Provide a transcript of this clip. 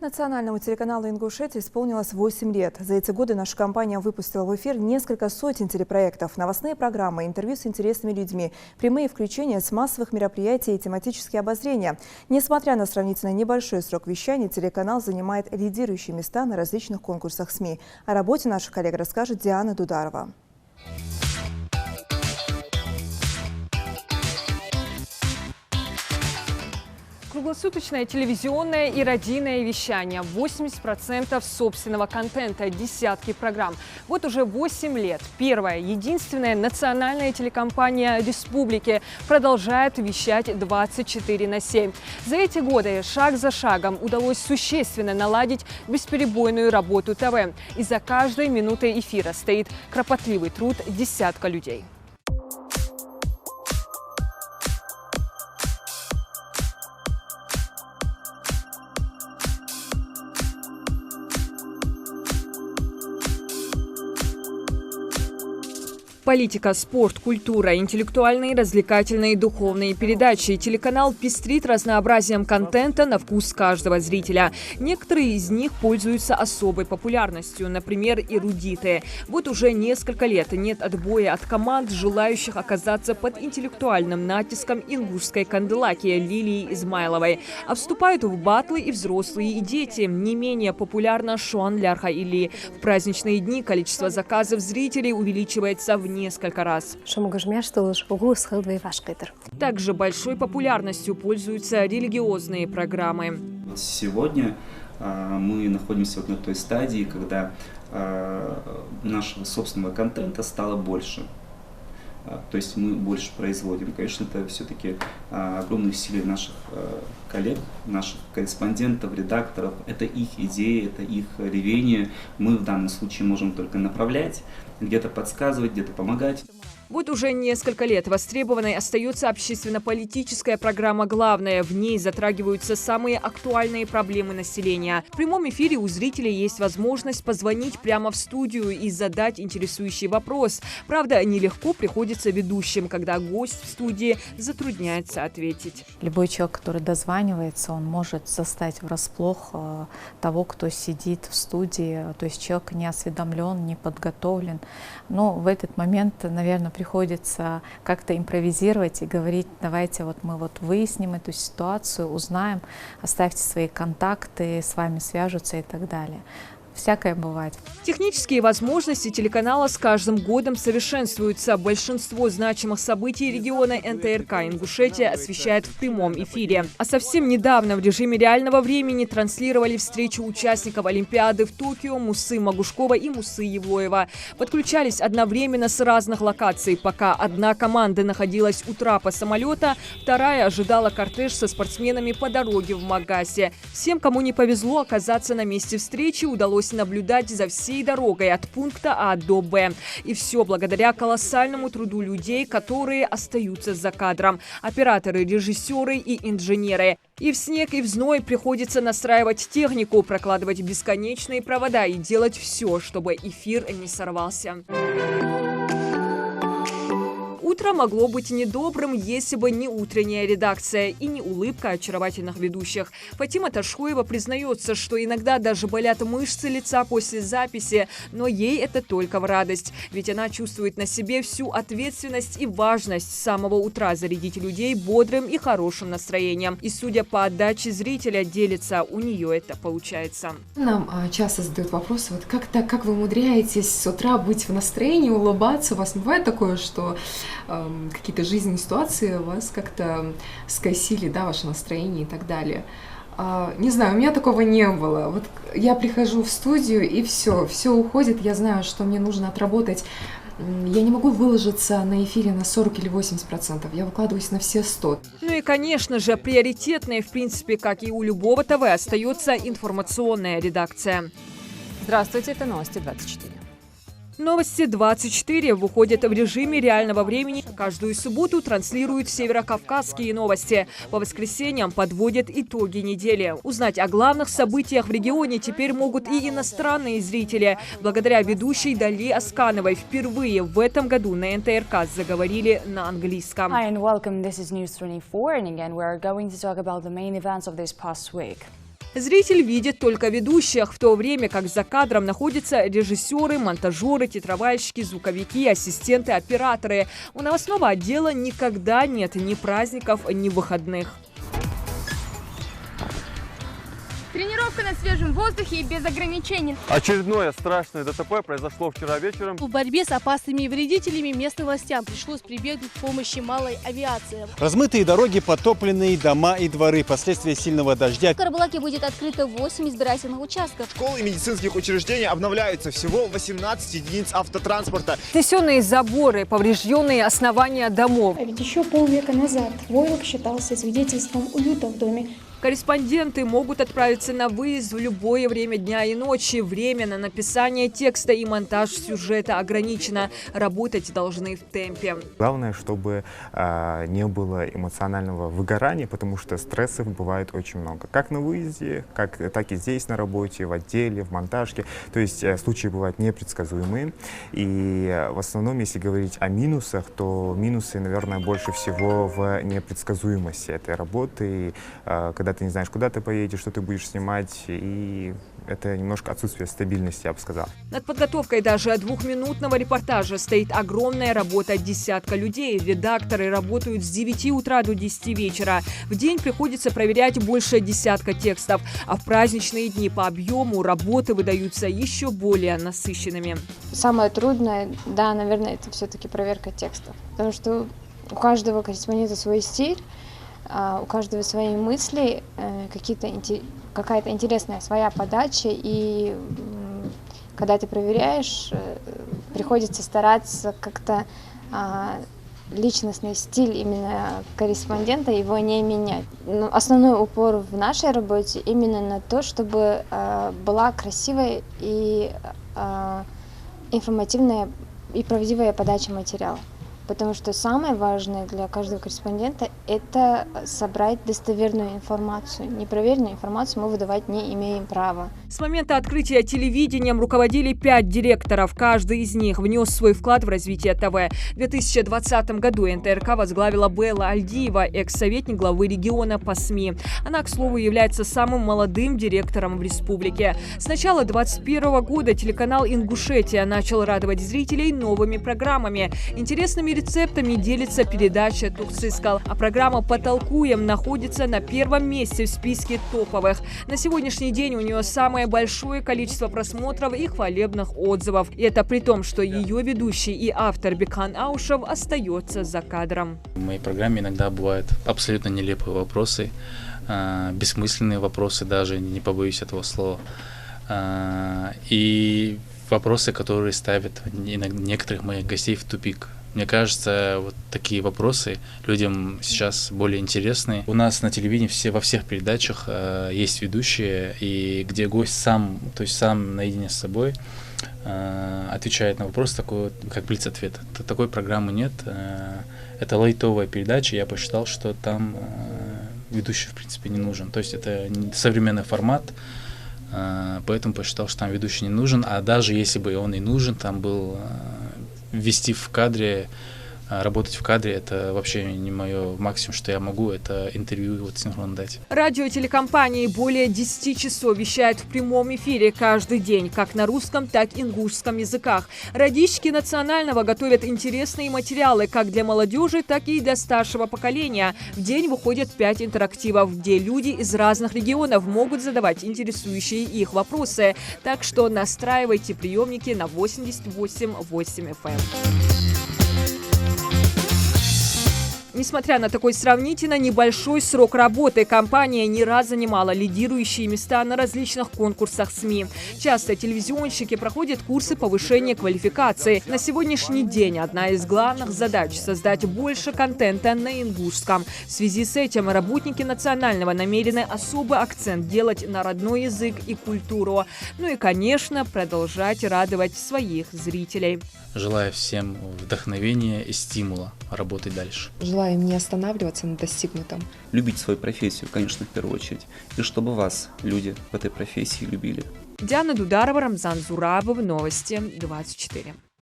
Национальному телеканалу Ингушетии исполнилось 8 лет. За эти годы наша компания выпустила в эфир несколько сотен телепроектов, новостные программы, интервью с интересными людьми, прямые включения с массовых мероприятий и тематические обозрения. Несмотря на сравнительно небольшой срок вещания, телеканал занимает лидирующие места на различных конкурсах СМИ. О работе наших коллег расскажет Диана Дударова. Круглосуточное телевизионное и радийное вещание, 80% собственного контента, десятки программ. Вот уже 8 лет первая, единственная национальная телекомпания республики продолжает вещать 24/7. За эти годы шаг за шагом удалось существенно наладить бесперебойную работу ТВ. И за каждой минутой эфира стоит кропотливый труд десятка людей. Политика, спорт, культура, интеллектуальные, развлекательные и духовные передачи. Телеканал пестрит разнообразием контента на вкус каждого зрителя. Некоторые из них пользуются особой популярностью, например, эрудиты. Вот уже несколько лет нет отбоя от команд, желающих оказаться под интеллектуальным натиском ингушской канделаки Лилии Измайловой. А вступают в батлы и взрослые, и дети. Не менее популярна Шуан Лярха Или. В праздничные дни количество заказов зрителей увеличивается в несколько раз. Также большой популярностью пользуются религиозные программы. Сегодня мы находимся на той стадии, когда нашего собственного контента стало больше. То есть мы больше производим. Конечно, это все-таки огромные усилия наших коллег, наших корреспондентов, редакторов. Это их идеи, это их ревение. Мы в данном случае можем только направлять, где-то подсказывать, где-то помогать. Вот уже несколько лет востребованной остается общественно-политическая программа «Главное». В ней затрагиваются самые актуальные проблемы населения. В прямом эфире у зрителей есть возможность позвонить прямо в студию и задать интересующий вопрос. Правда, нелегко приходится ведущим, когда гость в студии затрудняется ответить. Любой человек, который дозванивается, он может застать врасплох того, кто сидит в студии. То есть человек не осведомлен, не подготовлен. Но в этот момент, наверное, приходится как-то импровизировать и говорить: давайте вот мы выясним эту ситуацию, узнаем, оставьте свои контакты, с вами свяжутся и так далее. Всякое бывает. Технические возможности телеканала с каждым годом совершенствуются. Большинство значимых событий региона НТРК Ингушетия освещает в прямом эфире. А совсем недавно в режиме реального времени транслировали встречу участников Олимпиады в Токио Мусы Магушкова и Мусы Евлоева. Подключались одновременно с разных локаций. Пока одна команда находилась у трапа самолета, вторая ожидала кортеж со спортсменами по дороге в Магасе. Всем, кому не повезло оказаться на месте встречи, удалось наблюдать за всей дорогой от пункта А до Б. И все благодаря колоссальному труду людей, которые остаются за кадром. Операторы, режиссеры и инженеры. И в снег, и в зной приходится настраивать технику, прокладывать бесконечные провода и делать все, чтобы эфир не сорвался. Утро могло быть недобрым, если бы не утренняя редакция и не улыбка очаровательных ведущих. Фатима Ташхуева признается, что иногда даже болят мышцы лица после записи, но ей это только в радость. Ведь она чувствует на себе всю ответственность и важность с самого утра зарядить людей бодрым и хорошим настроением. И, судя по отдаче зрителя, делится, у нее это получается. Нам часто задают вопросы: вот как так, как вы умудряетесь с утра быть в настроении, улыбаться? У вас не бывает такое, что какие-то жизненные ситуации вас как-то скосили, да, ваше настроение и так далее? Не знаю, у меня такого не было. Вот я прихожу в студию, и все уходит. Я знаю, что мне нужно отработать. Я не могу выложиться на эфире на 40 или 80%. Я выкладываюсь на все 100. Ну и, конечно же, приоритетной, в принципе, как и у любого ТВ, остается информационная редакция. Здравствуйте, это новости 24. Новости 24 выходят в режиме реального времени. Каждую субботу транслируют северокавказские новости. По воскресеньям подводят итоги недели. Узнать о главных событиях в регионе теперь могут и иностранные зрители. Благодаря ведущей Дали Аскановой впервые в этом году на НТРК заговорили на английском. Hi and welcome. This is News 24, and again we are going to talk about the main events of this past week. Зритель видит только ведущих, в то время как за кадром находятся режиссеры, монтажеры, титровальщики, звуковики, ассистенты, операторы. У новостного отдела никогда нет ни праздников, ни выходных. Тренировка на свежем воздухе и без ограничений. Очередное страшное ДТП произошло вчера вечером. В борьбе с опасными вредителями местным властям пришлось прибегнуть к помощи малой авиации. Размытые дороги, потопленные дома и дворы. Последствия сильного дождя. В Карабулаке будет открыто 8 избирательных участков. Школы и медицинских учреждений обновляются. Всего 18 единиц автотранспорта. Снесенные заборы, поврежденные основания домов. А ведь еще полвека назад войлок считался свидетельством уюта в доме. Корреспонденты могут отправиться на выезд в любое время дня и ночи. Время на написание текста и монтаж сюжета ограничено. Работать должны в темпе. Главное, чтобы не было эмоционального выгорания, потому что стрессов бывает очень много. Как на выезде, так и здесь на работе, в отделе, в монтажке. То есть случаи бывают непредсказуемые. И в основном, если говорить о минусах, то минусы, наверное, больше всего в непредсказуемости этой работы. Когда ты не знаешь, куда ты поедешь, что ты будешь снимать, и это немножко отсутствие стабильности, я бы сказал. Над подготовкой даже двухминутного репортажа стоит огромная работа десятка людей. Редакторы работают с 9 утра до 10 вечера. В день приходится проверять больше десятка текстов, а в праздничные дни по объему работы выдаются еще более насыщенными. Самое трудное, да, наверное, это все-таки проверка текстов. Потому что у каждого корреспондента свой стиль, у каждого свои мысли, какая-то интересная своя подача, и когда ты проверяешь, приходится стараться как-то личностный стиль именно корреспондента его не менять. Но основной упор в нашей работе именно на то, чтобы была красивая и информативная и правдивая подача материала. Потому что самое важное для каждого корреспондента – это собрать достоверную информацию. Непроверенную информацию мы выдавать не имеем права. С момента открытия телевидением руководили 5 директоров. Каждый из них внес свой вклад в развитие ТВ. В 2020 году НТРК возглавила Белла Альдиева, экс-советник главы региона по СМИ. Она, к слову, является самым молодым директором в республике. С начала 2021 года телеканал «Ингушетия» начал радовать зрителей новыми программами. Интересными рецептами делится передача «Тухсыскал», а программа «Потолкуем» находится на первом месте в списке топовых. На сегодняшний день у нее самое большое количество просмотров и хвалебных отзывов. И это при том, что ее ведущий и автор Бекхан Аушев остается за кадром. В моей программе иногда бывают абсолютно нелепые вопросы, бессмысленные вопросы, даже не побоюсь этого слова. И вопросы, которые ставят некоторых моих гостей в тупик. Мне кажется, вот такие вопросы людям сейчас более интересны. У нас на телевидении во всех передачах есть ведущие, и где гость сам наедине с собой отвечает на вопрос, такой, как блиц-ответ. Такой программы нет. Это лайтовая передача, я посчитал, что там ведущий в принципе не нужен. То есть это современный формат, поэтому посчитал, что там ведущий не нужен. А даже если бы он и нужен, там был вести в кадре, работать в кадре, это вообще не мое максимум, что я могу, это интервью синхронно дать. Радиотелекомпании более 10 часов вещают в прямом эфире каждый день, как на русском, так и ингушском языках. Радищики национального готовят интересные материалы как для молодежи, так и для старшего поколения. В день выходят 5 интерактивов, где люди из разных регионов могут задавать интересующие их вопросы. Так что настраивайте приемники на 88,8 FM. Несмотря на такой сравнительно небольшой срок работы, компания не раз занимала лидирующие места на различных конкурсах СМИ. Часто телевизионщики проходят курсы повышения квалификации. На сегодняшний день одна из главных задач – создать больше контента на ингушском. В связи с этим работники национального намерены особый акцент делать на родной язык и культуру. Ну и, конечно, продолжать радовать своих зрителей. Желаю всем вдохновения и стимула работать дальше. Желаю им не останавливаться на достигнутом. Любить свою профессию, конечно, в первую очередь. И чтобы вас люди в этой профессии любили. Диана Дударова, Рамзан Зурабов, Новости 24.